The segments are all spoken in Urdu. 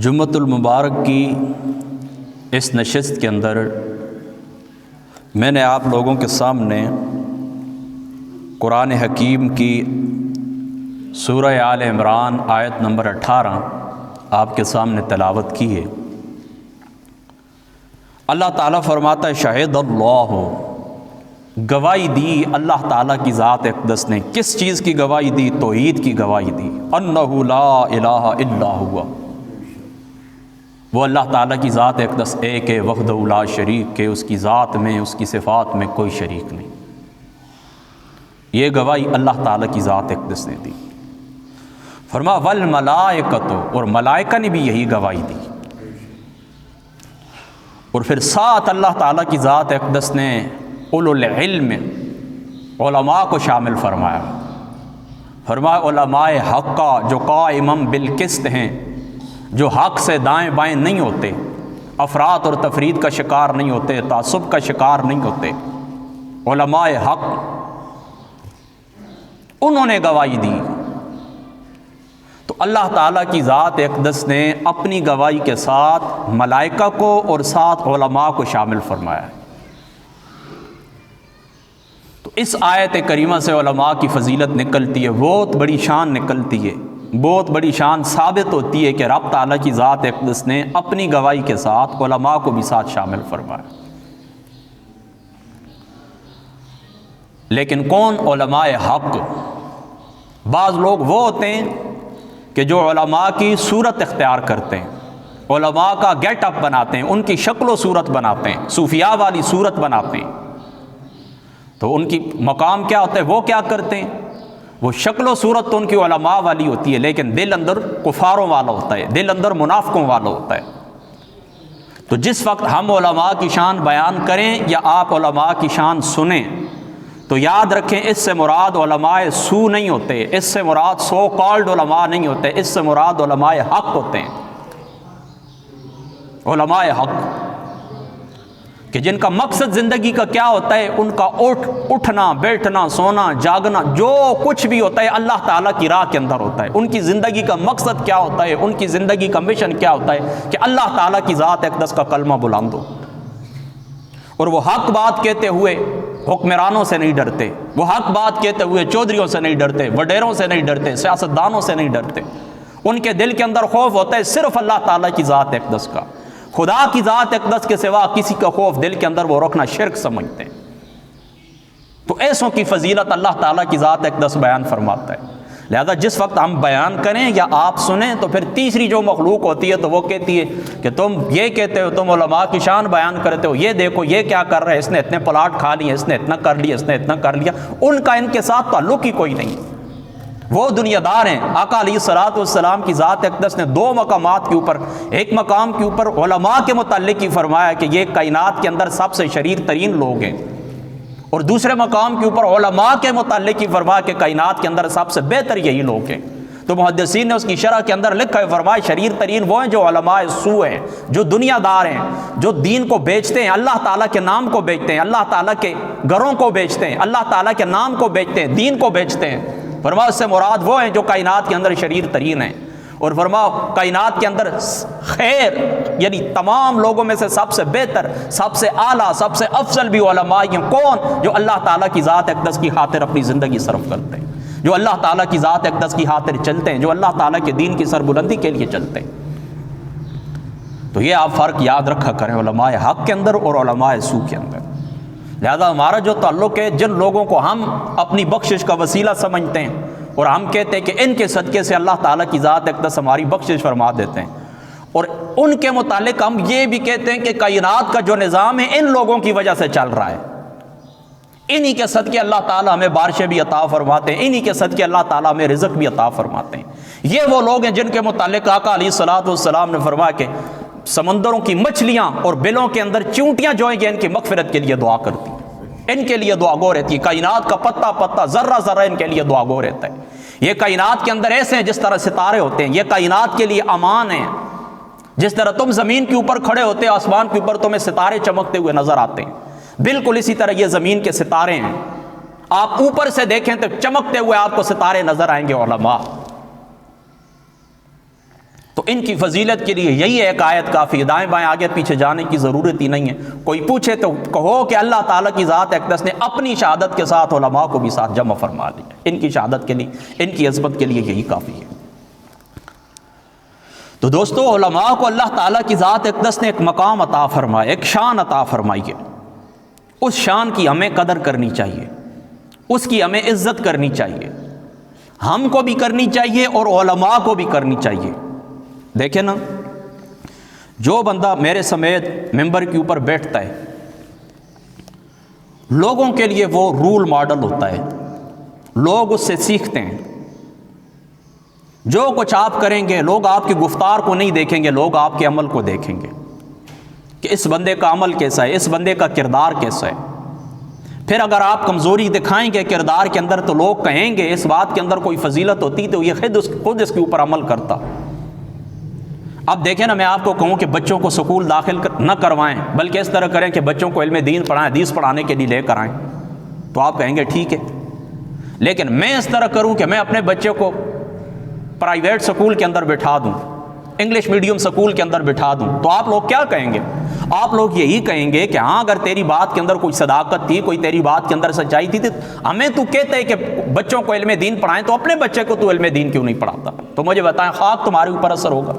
جمعۃ المبارک کی اس نشست کے اندر میں نے آپ لوگوں کے سامنے قرآن حکیم کی سورہ آل عمران آیت نمبر 18 آپ کے سامنے تلاوت کی ہے۔ اللہ تعالیٰ فرماتا ہے شاہد اللہ، گواہی دی اللہ تعالیٰ کی ذات اقدس نے۔ کس چیز کی گواہی دی؟ توحید کی گواہی دی۔ انہ لا الہ الا ہوا، وہ اللہ تعالیٰ کی ذات اقدس ایک ہے، وحدہ لا شریک کے، اس کی ذات میں اس کی صفات میں کوئی شریک نہیں۔ یہ گواہی اللہ تعالیٰ کی ذات اقدس نے دی۔ فرما والملائکۃ، اور ملائکہ نے بھی یہی گواہی دی۔ اور پھر ساتھ اللہ تعالیٰ کی ذات اقدس نے اولو العلم، علماء کو شامل فرمایا۔ فرمایا علماء حق کا، جو قائمم بالقسط ہیں، جو حق سے دائیں بائیں نہیں ہوتے، افراط اور تفرید کا شکار نہیں ہوتے، تعصب کا شکار نہیں ہوتے، علماء حق، انہوں نے گواہی دی۔ تو اللہ تعالیٰ کی ذات اقدس نے اپنی گواہی کے ساتھ ملائکہ کو اور ساتھ علماء کو شامل فرمایا۔ تو اس آیت کریمہ سے علماء کی فضیلت نکلتی ہے، بہت بڑی شان نکلتی ہے، بہت بڑی شان ثابت ہوتی ہے کہ رب تعالیٰ کی ذات اقدس نے اپنی گواہی کے ساتھ علماء کو بھی ساتھ شامل فرمایا۔ لیکن کون علماء حق؟ بعض لوگ وہ ہوتے ہیں کہ جو علماء کی صورت اختیار کرتے ہیں، علماء کا گیٹ اپ بناتے ہیں، ان کی شکل و صورت بناتے ہیں، صوفیاء والی صورت بناتے ہیں۔ تو ان کی مقام کیا ہوتا ہے؟ وہ کیا کرتے ہیں؟ وہ شکل و صورت تو ان کی علماء والی ہوتی ہے، لیکن دل اندر کفاروں والا ہوتا ہے، دل اندر منافقوں والا ہوتا ہے۔ تو جس وقت ہم علماء کی شان بیان کریں یا آپ علماء کی شان سنیں تو یاد رکھیں اس سے مراد علماء سو نہیں ہوتے، اس سے مراد سو کالڈ علماء نہیں ہوتے، اس سے مراد علماء حق ہوتے ہیں۔ علماء حق کہ جن کا مقصد زندگی کا کیا ہوتا ہے؟ ان کا اٹھنا بیٹھنا سونا جاگنا جو کچھ بھی ہوتا ہے اللہ تعالیٰ کی راہ کے اندر ہوتا ہے۔ ان کی زندگی کا مقصد کیا ہوتا ہے؟ ان کی زندگی کا مشن کیا ہوتا ہے؟ کہ اللہ تعالیٰ کی ذات اقدس کا کلمہ بلند ہو، اور وہ حق بات کہتے ہوئے حکمرانوں سے نہیں ڈرتے، وہ حق بات کہتے ہوئے چودھریوں سے نہیں ڈرتے، وڈیروں سے نہیں ڈرتے، سیاستدانوں سے نہیں ڈرتے۔ ان کے دل کے اندر خوف ہوتا ہے صرف اللہ تعالیٰ کی ذات اقدس کا۔ خدا کی ذات اقدس کے سوا کسی کا خوف دل کے اندر وہ رکھنا شرک سمجھتے ہیں۔ تو ایسوں کی فضیلت اللہ تعالیٰ کی ذات اقدس بیان فرماتا ہے۔ لہذا جس وقت ہم بیان کریں یا آپ سنیں تو پھر تیسری جو مخلوق ہوتی ہے تو وہ کہتی ہے کہ تم یہ کہتے ہو، تم علماء کی شان بیان کرتے ہو، یہ دیکھو یہ کیا کر رہا ہے، اس نے اتنے پلاٹ کھا لیے، اس نے اتنا کر لیا، اس نے اتنا کر لیا۔ ان کا ان کے ساتھ تعلق ہی کوئی نہیں، وہ دنیا دار ہیں۔ آقا علیہ الصلوۃ والسلام کی ذات اقدس نے دو مقامات کے اوپر، ایک مقام کے اوپر علماء کے متعلق ہی فرمایا کہ یہ کائنات کے اندر سب سے شریر ترین لوگ ہیں، اور دوسرے مقام کے اوپر علماء کے متعلق ہی فرمایا کہ کائنات کے اندر سب سے بہتر یہی لوگ ہیں۔ تو محدثین نے اس کی شرح کے اندر لکھا ہے، فرمایا شریر ترین وہ ہیں جو علماء سو ہیں، جو دنیا دار ہیں، جو دین کو بیچتے ہیں، اللہ تعالیٰ کے نام کو بیچتے ہیں، اللہ تعالیٰ کے گھروں کو بیچتے ہیں، اللہ تعالیٰ کے نام کو بیچتے ہیں، دین کو بیچتے ہیں۔ فرمایا اس سے مراد وہ ہیں جو کائنات کے اندر شریر ترین ہیں۔ اور فرمایا کائنات کے اندر خیر یعنی تمام لوگوں میں سے سب سے بہتر، سب سے اعلیٰ، سب سے افضل بھی علماء ہیں۔ کون؟ جو اللہ تعالیٰ کی ذات اقدس کی خاطر اپنی زندگی صرف کرتے ہیں، جو اللہ تعالیٰ کی ذات اقدس کی خاطر چلتے ہیں، جو اللہ تعالیٰ کے دین کی سربلندی کے لیے چلتے ہیں۔ تو یہ آپ فرق یاد رکھا کریں علماء حق کے اندر اور علماء سو کے اندر۔ لہذا ہمارا جو تعلق ہے، جن لوگوں کو ہم اپنی بخشش کا وسیلہ سمجھتے ہیں اور ہم کہتے ہیں کہ ان کے صدقے سے اللہ تعالیٰ کی ذات اقدس ہماری بخشش فرما دیتے ہیں، اور ان کے متعلق ہم یہ بھی کہتے ہیں کہ کائنات کا جو نظام ہے ان لوگوں کی وجہ سے چل رہا ہے، انہی کے صدقے اللہ تعالیٰ ہمیں بارشیں بھی عطا فرماتے ہیں، انہی کے صدقے اللہ تعالیٰ ہمیں رزق بھی عطا فرماتے ہیں۔ یہ وہ لوگ ہیں جن کے متعلق آقا علیہ الصلوۃ والسلام نے فرمایا کہ سمندروں کی مچھلیاں اور بلوں کے اندر چونٹیاں جو ہیں یہ ان کی مغفرت کے لیے دعا کرتی ہیں، ان کے لیے دعا گو رہتی ہے۔ کائنات کا پتا پتا ذرہ ذرہ ان کے لیے دعا گو رہتا ہے۔ یہ کائنات کے اندر ایسے ہیں جس طرح ستارے ہوتے ہیں، یہ کائنات کے لیے امان ہیں۔ جس طرح تم زمین کے اوپر کھڑے ہوتے ہو، آسمان کے اوپر تمہیں ستارے چمکتے ہوئے نظر آتے ہیں، بالکل اسی طرح یہ زمین کے ستارے ہیں۔ آپ اوپر سے دیکھیں تو چمکتے ہوئے آپ کو ستارے نظر آئیں گے علماء۔ تو ان کی فضیلت کے لیے یہی ایک آیت کافی ہے، دائیں بائیں آگے پیچھے جانے کی ضرورت ہی نہیں ہے۔ کوئی پوچھے تو کہو کہ اللہ تعالیٰ کی ذات اقدس نے اپنی شہادت کے ساتھ علماء کو بھی ساتھ جمع فرما لیا، ان کی شہادت کے لیے، ان کی عظمت کے لیے یہی کافی ہے۔ تو دوستو، علماء کو اللہ تعالیٰ کی ذات اقدس نے ایک مقام عطا فرمایا، ایک شان عطا فرمائی ہے، اس شان کی ہمیں قدر کرنی چاہیے، اس کی ہمیں عزت کرنی چاہیے، ہم کو بھی کرنی چاہیے اور علماء کو بھی کرنی چاہیے۔ دیکھیں نا، جو بندہ میرے سمیت ممبر کے اوپر بیٹھتا ہے، لوگوں کے لیے وہ رول ماڈل ہوتا ہے، لوگ اس سے سیکھتے ہیں۔ جو کچھ آپ کریں گے، لوگ آپ کی گفتار کو نہیں دیکھیں گے، لوگ آپ کے عمل کو دیکھیں گے کہ اس بندے کا عمل کیسا ہے، اس بندے کا کردار کیسا ہے۔ پھر اگر آپ کمزوری دکھائیں گے کردار کے اندر تو لوگ کہیں گے اس بات کے اندر کوئی فضیلت ہوتی تو یہ خود اس کے اوپر عمل کرتا۔ اب دیکھیں نا، میں آپ کو کہوں کہ بچوں کو سکول داخل نہ کروائیں، بلکہ اس طرح کریں کہ بچوں کو علم دین پڑھائیں، حدیث پڑھانے کے لیے لے کر آئیں، تو آپ کہیں گے ٹھیک ہے۔ لیکن میں اس طرح کروں کہ میں اپنے بچے کو پرائیویٹ سکول کے اندر بٹھا دوں، انگلش میڈیم سکول کے اندر بٹھا دوں، تو آپ لوگ کیا کہیں گے؟ آپ لوگ یہی کہیں گے کہ ہاں اگر تیری بات کے اندر کوئی صداقت تھی، کوئی تیری بات کے اندر سچائی تھی، ہمیں تو کہتے ہیں کہ بچوں کو علم دین پڑھائیں، تو اپنے بچے کو تو علم دین کیوں نہیں پڑھاتا؟ تو مجھے بتائیں، خاک تمہارے اوپر اثر ہوگا۔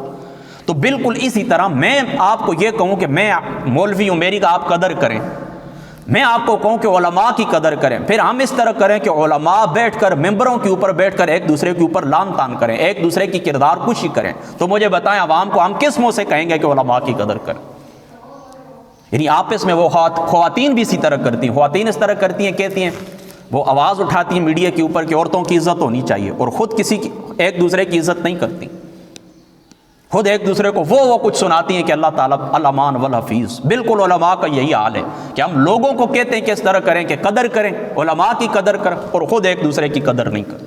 تو بالکل اسی طرح میں آپ کو یہ کہوں کہ میں مولوی ہوں، میری کا آپ قدر کریں، میں آپ کو کہوں کہ علماء کی قدر کریں، پھر ہم اس طرح کریں کہ علماء بیٹھ کر ممبروں کے اوپر بیٹھ کر ایک دوسرے کے اوپر لان تان کریں، ایک دوسرے کی کردار کشی کریں، تو مجھے بتائیں عوام کو ہم کس منہ سے کہیں گے کہ علماء کی قدر کریں؟ یعنی آپس میں وہ خواتین بھی اسی طرح کرتی ہیں، خواتین اس طرح کرتی ہیں، کہتی ہیں، وہ آواز اٹھاتی ہیں میڈیا کے اوپر کہ عورتوں کی عزت ہونی چاہیے، اور خود کسی کی ایک دوسرے کی عزت نہیں کرتی، خود ایک دوسرے کو وہ کچھ سناتی ہیں کہ اللہ تعالیٰ الامان والحفیظ۔ بالکل علماء کا یہی حال ہے کہ ہم لوگوں کو کہتے ہیں کہ اس طرح کریں کہ قدر کریں، علماء کی قدر کریں، اور خود ایک دوسرے کی قدر نہیں کریں۔